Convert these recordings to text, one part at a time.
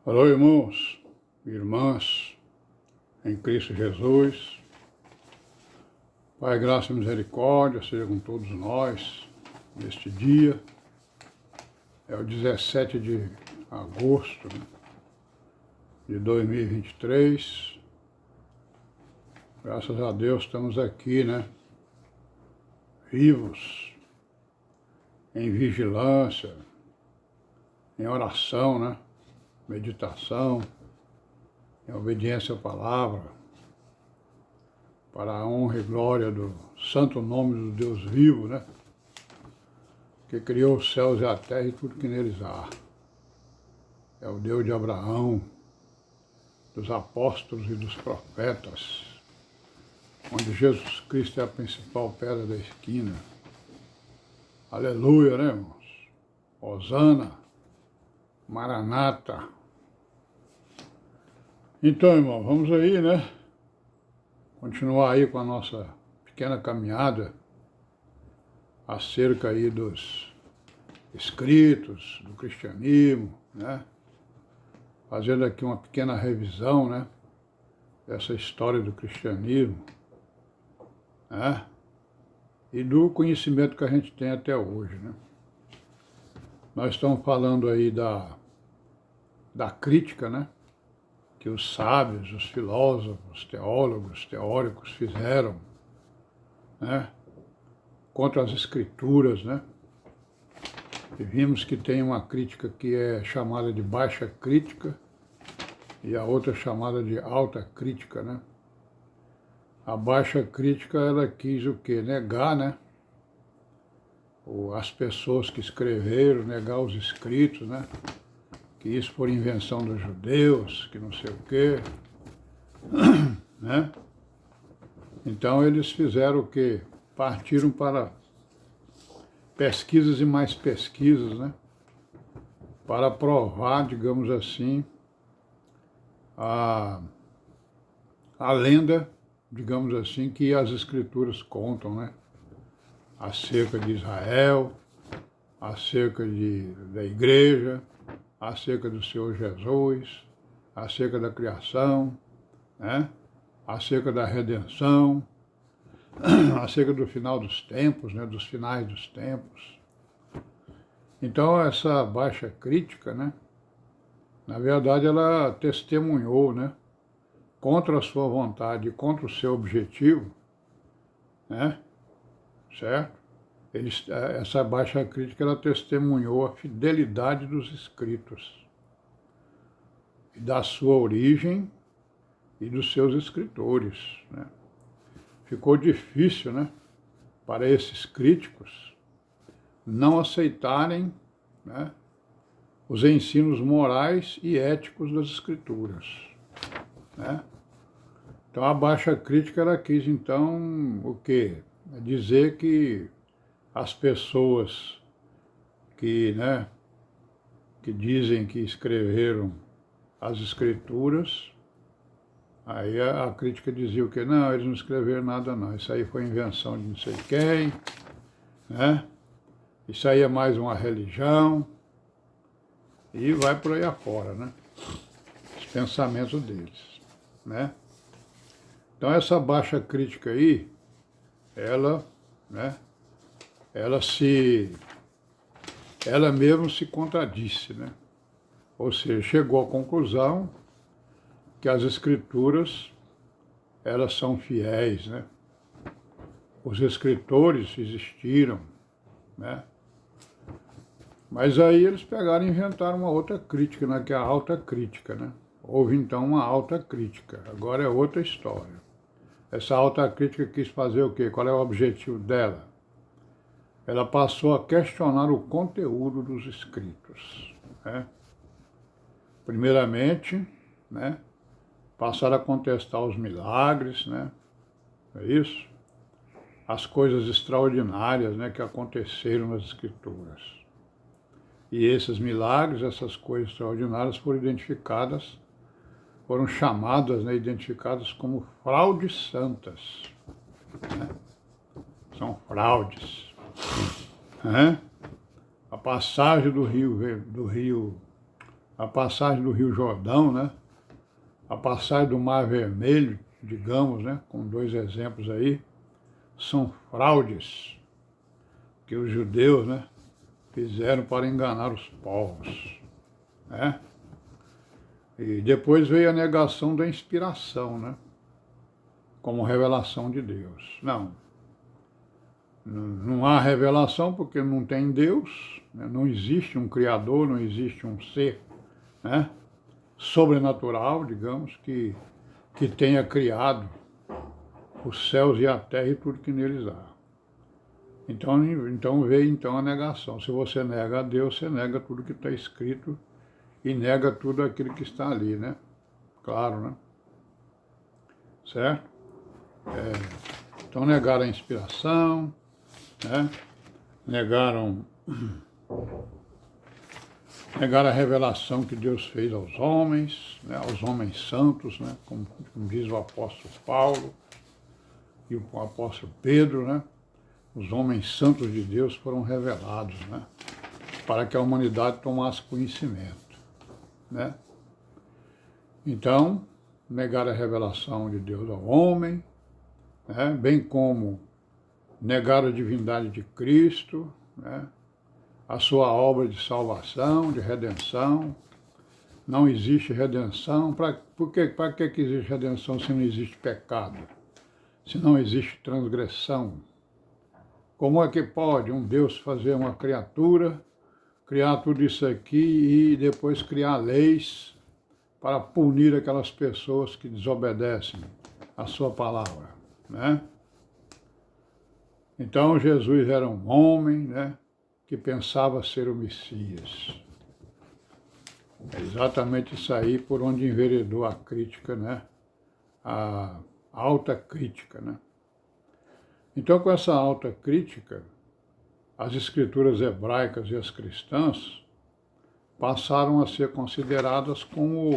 Alô, irmãos, irmãs, em Cristo Jesus. Pai, graça e misericórdia seja com todos nós neste dia. É o 17 de agosto, de 2023. Graças a Deus estamos aqui, vivos, em vigilância, em oração, meditação, em obediência à palavra, para a honra e glória do santo nome do Deus vivo, que criou os céus e a terra e tudo que neles há. É o Deus de Abraão, dos apóstolos e dos profetas, onde Jesus Cristo é a principal pedra da esquina. Aleluia, irmãos? Hosana, Maranata. Então, irmão, vamos aí, continuar aí com a nossa pequena caminhada acerca aí dos escritos do cristianismo, fazendo aqui uma pequena revisão, dessa história do cristianismo, e do conhecimento que a gente tem até hoje, Nós estamos falando aí da crítica, que os sábios, os filósofos, teólogos, teóricos fizeram, contra as escrituras, E vimos que tem uma crítica que é chamada de baixa crítica e a outra chamada de alta crítica, A baixa crítica, ela quis o quê? Negar, as pessoas que escreveram, negar os escritos, que isso foi invenção dos judeus, que não sei o quê, Então eles fizeram o quê? Partiram para pesquisas e mais pesquisas, para provar, digamos assim, a lenda, digamos assim, que as escrituras contam, acerca de Israel, acerca da igreja, acerca do Senhor Jesus, acerca da criação, acerca da redenção, acerca do final dos tempos, dos finais dos tempos. Então, essa baixa crítica, na verdade, ela testemunhou, contra a sua vontade, contra o seu objetivo, certo? Essa baixa crítica, ela testemunhou a fidelidade dos escritos, e da sua origem e dos seus escritores, Ficou difícil, para esses críticos não aceitarem, os ensinos morais e éticos das escrituras, Então a baixa crítica, ela quis então o quê? Dizer que as pessoas que dizem que escreveram as escrituras, aí a crítica dizia o quê? Não, eles não escreveram nada não, isso aí foi invenção de não sei quem, Isso aí é mais uma religião, e vai por aí afora, Os pensamentos deles, Então essa baixa crítica aí, ela mesmo se contradisse, Ou seja, chegou à conclusão que as escrituras, elas são fiéis, Os escritores existiram, Mas aí eles pegaram e inventaram uma outra crítica, que é a alta crítica, Houve então uma alta crítica, agora é outra história. Essa alta crítica quis fazer o quê? Qual é o objetivo dela? Ela passou a questionar o conteúdo dos escritos, Primeiramente, passaram a contestar os milagres, É isso? As coisas extraordinárias, que aconteceram nas escrituras. E esses milagres, essas coisas extraordinárias foram chamadas, identificadas como fraudes santas, São fraudes, A passagem do rio a passagem do Rio Jordão, né? A passagem do Mar Vermelho, digamos, né? Com dois exemplos aí, são fraudes que os judeus, né, fizeram para enganar os povos, né? E depois veio a negação da inspiração, né? Como revelação de Deus. Não há revelação porque não tem Deus, né? Não existe um Criador, não existe um ser, né, sobrenatural, digamos, que tenha criado os céus e a terra e tudo que neles há. Então veio então a negação. Se você nega a Deus, você nega tudo que está escrito e nega tudo aquilo que está ali, né? Claro, né? Certo? Então negaram a inspiração, né? Negaram a revelação que Deus fez aos homens, né? Aos homens santos, né? Como diz o apóstolo Paulo e o apóstolo Pedro, né? Os homens santos de Deus foram revelados, né? Para que a humanidade tomasse conhecimento, né? Então, negar a revelação de Deus ao homem, né? Bem como negar a divindade de Cristo, né? A sua obra de salvação, de redenção. Não existe redenção. Para que existe redenção se não existe pecado? Se não existe transgressão? Como é que pode um Deus fazer uma criatura, criar tudo isso aqui e depois criar leis para punir aquelas pessoas que desobedecem a sua palavra, né? Então Jesus era um homem, né, que pensava ser o Messias. É exatamente isso aí por onde enveredou a crítica, né? A alta crítica, né? Então, com essa alta crítica, as escrituras hebraicas e as cristãs passaram a ser consideradas como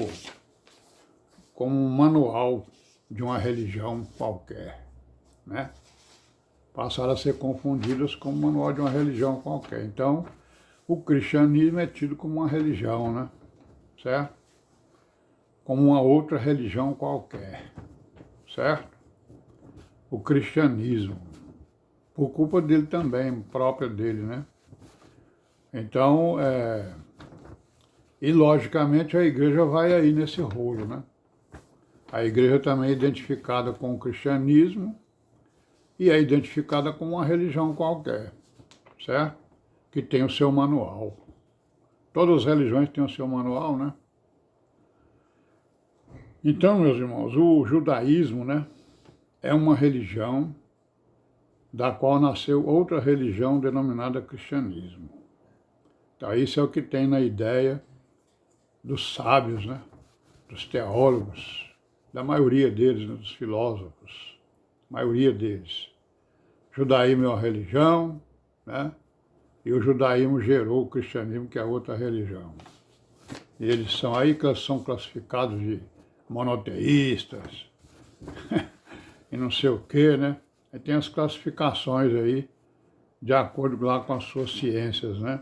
um manual de uma religião qualquer, né? Passaram a ser confundidas com o manual de uma religião qualquer. Então, o cristianismo é tido como uma religião, né? Certo? Como uma outra religião qualquer, certo? O cristianismo, por culpa dele também, própria dele, né? Então, e logicamente a igreja vai aí nesse rolo, né? A igreja também é identificada com o cristianismo e é identificada como uma religião qualquer, certo? Que tem o seu manual. Todas as religiões têm o seu manual, né? Então, meus irmãos, o judaísmo, né, é uma religião da qual nasceu outra religião denominada cristianismo. Então, isso é o que tem na ideia dos sábios, né, dos teólogos, da maioria deles, né, dos filósofos, maioria deles. O judaísmo é uma religião, né, e o judaísmo gerou o cristianismo, que é outra religião. E eles são classificados de monoteístas, e não sei o quê, né? E tem as classificações aí, de acordo lá com as suas ciências, né?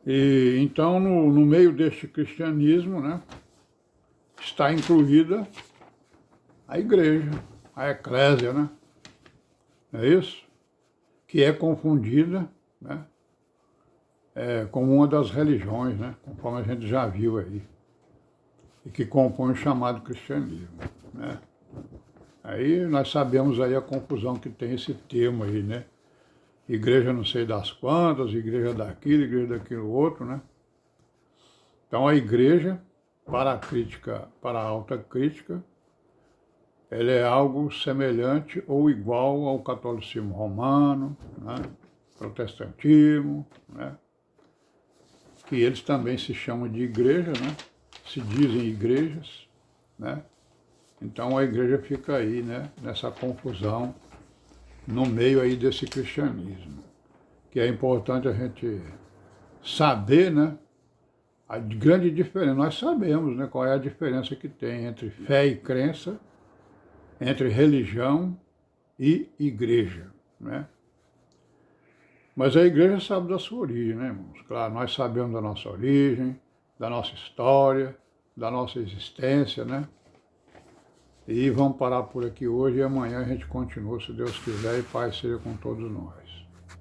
E então, no meio deste cristianismo, né, está incluída a igreja, a eclésia, né? Não é isso? Que é confundida, né, como uma das religiões, né? Conforme a gente já viu aí. E que compõe o chamado cristianismo, né? Aí nós sabemos aí a confusão que tem esse termo aí, né? Igreja não sei das quantas, igreja daquilo, igreja daquilo outro, né? Então a igreja, para a crítica, para a alta crítica, ela é algo semelhante ou igual ao catolicismo romano, né? Protestantismo, né? Que eles também se chamam de igreja, né? Se dizem igrejas, né? Então a igreja fica aí, né, nessa confusão, no meio aí desse cristianismo, que é importante a gente saber, né, a grande diferença. Nós sabemos, né, qual é a diferença que tem entre fé e crença, entre religião e igreja, né? Mas a igreja sabe da sua origem, né, irmãos? Claro, nós sabemos da nossa origem, da nossa história, da nossa existência, né? E vamos parar por aqui hoje e amanhã a gente continua, se Deus quiser, e paz seja com todos nós.